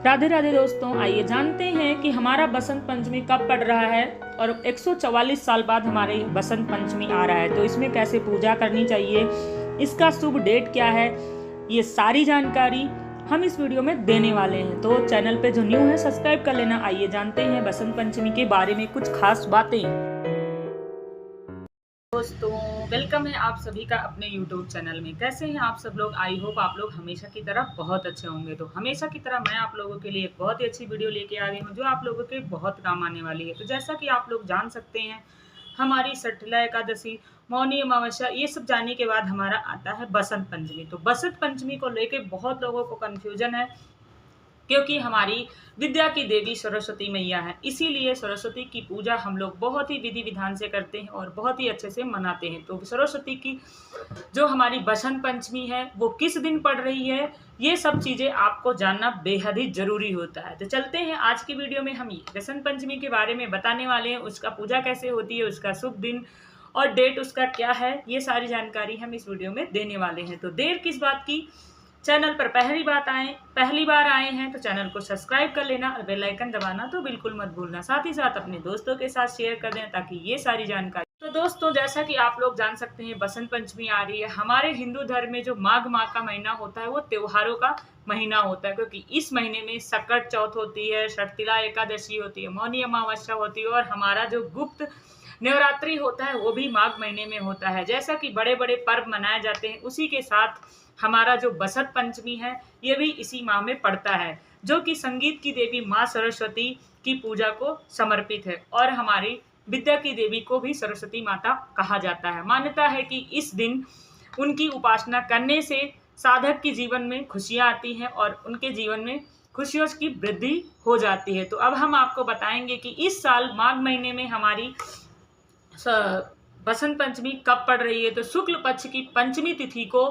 राधे राधे दोस्तों, आइए जानते हैं कि हमारा बसंत पंचमी कब पड़ रहा है और 144 साल बाद हमारे बसंत पंचमी आ रहा है, तो इसमें कैसे पूजा करनी चाहिए, इसका शुभ डेट क्या है, ये सारी जानकारी हम इस वीडियो में देने वाले हैं। तो चैनल पे जो न्यू है सब्सक्राइब कर लेना। आइए जानते हैं बसंत पंचमी के बारे में कुछ खास बातें। दोस्तों, वेलकम है आप सभी का अपने YouTube चैनल में। कैसे हैं आप सब लोग? आई होप आप लोग हमेशा की तरह बहुत अच्छे होंगे। तो हमेशा की तरह मैं आप लोगों के लिए एक बहुत ही अच्छी वीडियो लेके आ गई हूँ जो आप लोगों के बहुत काम आने वाली है। तो जैसा कि आप लोग जान सकते हैं, हमारी सठिला एकादशी, मौनी अमावस्या, ये सब जाने के बाद हमारा आता है बसंत पंचमी। तो बसंत पंचमी को लेके बहुत लोगों को कन्फ्यूजन है, क्योंकि हमारी विद्या की देवी सरस्वती मैया है, इसीलिए सरस्वती की पूजा हम लोग बहुत ही विधि विधान से करते हैं और बहुत ही अच्छे से मनाते हैं। तो सरस्वती की जो हमारी बसंत पंचमी है वो किस दिन पड़ रही है, ये सब चीज़ें आपको जानना बेहद ही जरूरी होता है। तो चलते हैं, आज की वीडियो में हम बसंत पंचमी के बारे में बताने वाले हैं। उसका पूजा कैसे होती है, उसका शुभ दिन और डेट उसका क्या है, ये सारी जानकारी हम इस वीडियो में देने वाले हैं। तो देर किस बात की, चैनल पर पहली बार आए हैं तो चैनल को सब्सक्राइब कर लेना और बेल आइकन दबाना तो बिल्कुल मत भूलना। साथ ही साथ अपने दोस्तों के साथ शेयर कर दें ताकि ये सारी जानकारी। तो दोस्तों, जैसा कि आप लोग जान सकते हैं, बसंत पंचमी आ रही है। हमारे हिंदू धर्म में जो माघ माह का महीना होता है वो त्योहारों का महीना होता है, क्योंकि इस महीने में सकट चौथ होती है, सठिला एकादशी होती है, मौनी अमावस्या होती है और हमारा जो गुप्त नवरात्रि होता है वो भी माघ महीने में होता है। जैसा कि बड़े बड़े पर्व मनाए जाते हैं, उसी के साथ हमारा जो बसंत पंचमी है ये भी इसी माह में पड़ता है, जो कि संगीत की देवी माँ सरस्वती की पूजा को समर्पित है और हमारी विद्या की देवी को भी सरस्वती माता कहा जाता है। मान्यता है कि इस दिन उनकी उपासना करने से साधक के जीवन में खुशियाँ आती हैं और उनके जीवन में खुशियों की वृद्धि हो जाती है। तो अब हम आपको बताएंगे कि इस साल माघ महीने में हमारी बसंत पंचमी कब पड़ रही है। तो शुक्ल पक्ष की पंचमी तिथि को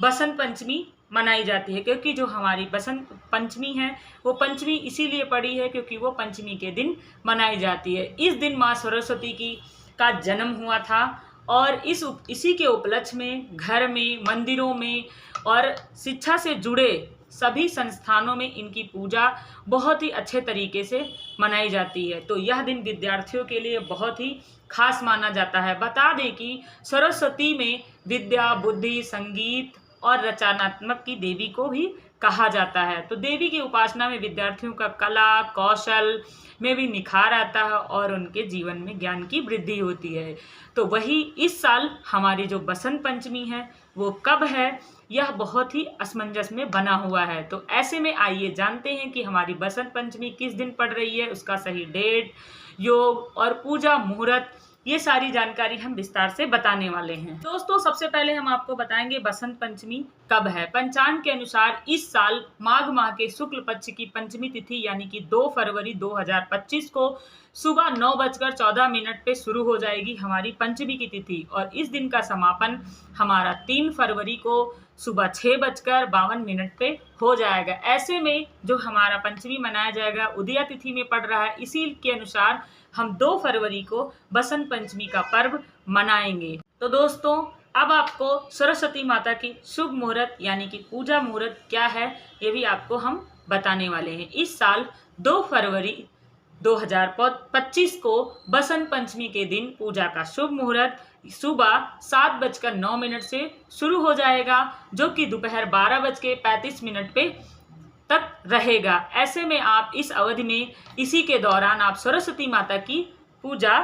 बसंत पंचमी मनाई जाती है, क्योंकि जो हमारी बसंत पंचमी है वो पंचमी इसीलिए पड़ी है क्योंकि वो पंचमी के दिन मनाई जाती है। इस दिन माँ सरस्वती का जन्म हुआ था और इसी के उपलक्ष्य में घर में, मंदिरों में और शिक्षा से जुड़े सभी संस्थानों में इनकी पूजा बहुत ही अच्छे तरीके से मनाई जाती है। तो यह दिन विद्यार्थियों के लिए बहुत ही खास माना जाता है। बता दें कि सरस्वती में विद्या, बुद्धि, संगीत और रचनात्मक की देवी को भी कहा जाता है। तो देवी की उपासना में विद्यार्थियों का कला कौशल में भी निखार आता है और उनके जीवन में ज्ञान की वृद्धि होती है। तो वही इस साल हमारी जो बसंत पंचमी है वो कब है, यह बहुत ही असमंजस में बना हुआ है। तो ऐसे में आइए जानते हैं कि हमारी बसंत पंचमी किस दिन पड़ रही है, उसका सही डेट, योग और पूजा मुहूर्त, ये सारी जानकारी हम विस्तार से बताने वाले हैं। दोस्तों, सबसे पहले हम आपको बताएंगे बसंत पंचमी कब है। पंचांग के अनुसार इस साल माघ माह के शुक्ल पक्ष की पंचमी तिथि यानी कि 2 फरवरी 2025 को सुबह 9:14 पे शुरू हो जाएगी हमारी पंचमी की तिथि और इस दिन का समापन हमारा 3 फरवरी को सुबह 6:52 पे हो जाएगा। ऐसे में जो हमारा पंचमी मनाया जाएगा उदया तिथि में पड़ रहा है, इसी के अनुसार हम 2 फरवरी को बसंत पंचमी का पर्व मनाएंगे। तो दोस्तों, अब आपको सरस्वती माता की शुभ मुहूर्त यानी कि पूजा मुहूर्त क्या है ये भी आपको हम बताने वाले हैं। इस साल 2 फरवरी 2025 को बसंत पंचमी के दिन पूजा का शुभ मुहूर्त सुबह 7:09 से शुरू हो जाएगा, जो कि दोपहर 12:35 पे तक रहेगा। ऐसे में आप इस अवधि में इसी के दौरान आप सरस्वती माता की पूजा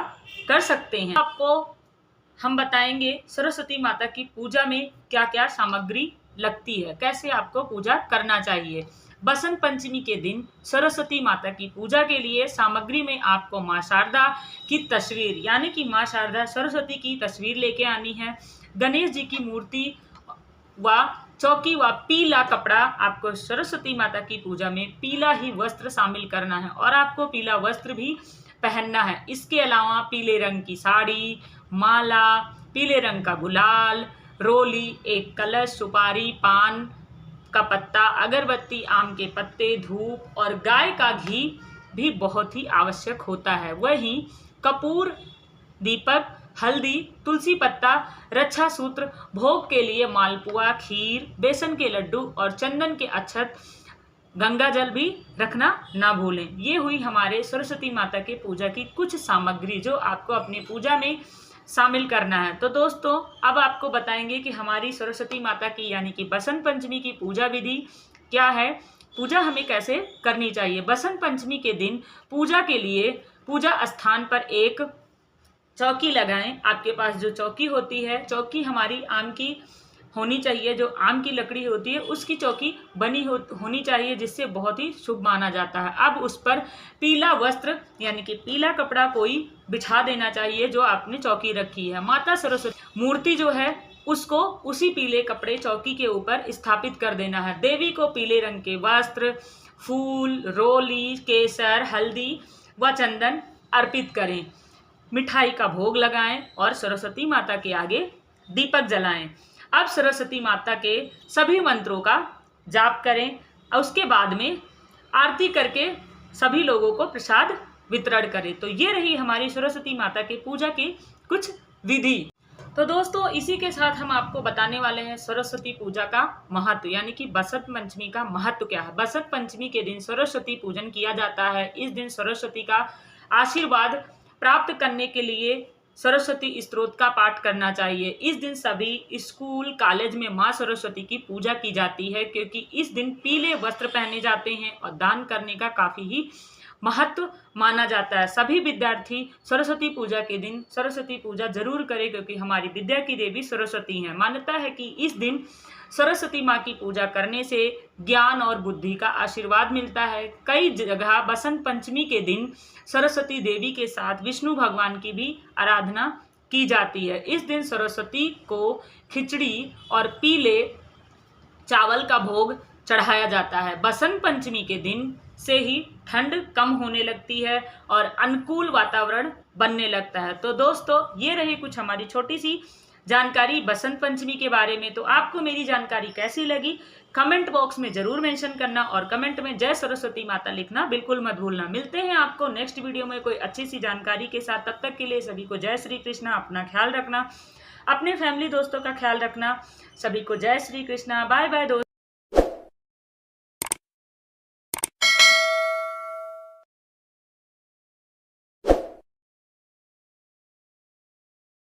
कर सकते हैं। आपको हम बताएंगे सरस्वती माता की पूजा में क्या क्या सामग्री लगती है, कैसे आपको पूजा करना चाहिए। बसंत पंचमी के दिन सरस्वती माता की पूजा के लिए सामग्री में आपको माँ शारदा की तस्वीर यानी कि माँ शारदा सरस्वती की तस्वीर लेके आनी है। गणेश जी की मूर्ति व चौकी व पीला कपड़ा, आपको सरस्वती माता की पूजा में पीला ही वस्त्र शामिल करना है और आपको पीला वस्त्र भी पहनना है। इसके अलावा पीले रंग की साड़ी, माला, पीले रंग का गुलाल, रोली, एक कलश, सुपारी, पान का पत्ता, अगरबत्ती, आम के पत्ते, धूप और गाय का घी भी बहुत ही आवश्यक होता है। वहीं कपूर, दीपक, हल्दी, तुलसी पत्ता, रक्षा सूत्र, भोग के लिए मालपुआ, खीर, बेसन के लड्डू और चंदन के अक्षत गंगा जल भी रखना ना भूलें। ये हुई हमारे सरस्वती माता के पूजा की कुछ सामग्री जो आपको अपनी पूजा में शामिल करना है। तो दोस्तों अब आपको बताएंगे कि हमारी सरस्वती माता की यानी कि बसंत पंचमी की पूजा विधि क्या है, पूजा हमें कैसे करनी चाहिए। बसंत पंचमी के दिन पूजा के लिए पूजा स्थान पर एक चौकी लगाएं। आपके पास जो चौकी होती है, चौकी हमारी आम की होनी चाहिए, जो आम की लकड़ी होती है उसकी चौकी बनी होनी चाहिए, जिससे बहुत ही शुभ माना जाता है। अब उस पर पीला वस्त्र यानी कि पीला कपड़ा कोई बिछा देना चाहिए जो आपने चौकी रखी है। माता सरस्वती मूर्ति जो है उसको उसी पीले कपड़े चौकी के ऊपर स्थापित कर देना है। देवी को पीले रंग के वस्त्र, फूल, रोली, केसर, हल्दी व चंदन अर्पित करें। मिठाई का भोग लगाएं और सरस्वती माता के आगे दीपक जलाएं। अब सरस्वती माता के सभी मंत्रों का जाप करें और उसके बाद में आरती करके सभी लोगों को प्रसाद वितरण करें। तो ये रही हमारी सरस्वती माता के पूजा की कुछ विधि। तो दोस्तों इसी के साथ हम आपको बताने वाले हैं सरस्वती पूजा का महत्व यानी कि बसंत पंचमी का महत्व क्या है। बसंत पंचमी के दिन सरस्वती पूजन किया जाता है। इस दिन सरस्वती का आशीर्वाद प्राप्त करने के लिए सरस्वती स्तोत्र का पाठ करना चाहिए। इस दिन सभी स्कूल कॉलेज में माँ सरस्वती की पूजा की जाती है, क्योंकि इस दिन पीले वस्त्र पहने जाते हैं और दान करने का काफी ही महत्व माना जाता है। सभी विद्यार्थी सरस्वती पूजा के दिन सरस्वती पूजा जरूर करें, क्योंकि हमारी विद्या की देवी सरस्वती हैं। मान्यता है कि इस दिन सरस्वती माँ की पूजा करने से ज्ञान और बुद्धि का आशीर्वाद मिलता है। कई जगह बसंत पंचमी के दिन सरस्वती देवी के साथ विष्णु भगवान की भी आराधना की जाती है। इस दिन सरस्वती को खिचड़ी और पीले चावल का भोग चढ़ाया जाता है। बसंत पंचमी के दिन से ही ठंड कम होने लगती है और अनुकूल वातावरण बनने लगता है। तो दोस्तों ये रही कुछ हमारी छोटी सी जानकारी बसंत पंचमी के बारे में। तो आपको मेरी जानकारी कैसी लगी कमेंट बॉक्स में जरूर मेंशन करना और कमेंट में जय सरस्वती माता लिखना बिल्कुल मत भूलना। मिलते हैं आपको नेक्स्ट वीडियो में कोई अच्छी सी जानकारी के साथ। तब तक के लिए सभी को जय श्री कृष्णा। अपना ख्याल रखना, अपने फैमिली दोस्तों का ख्याल रखना। सभी को जय श्री कृष्णा। बाय बाय दोस्तों।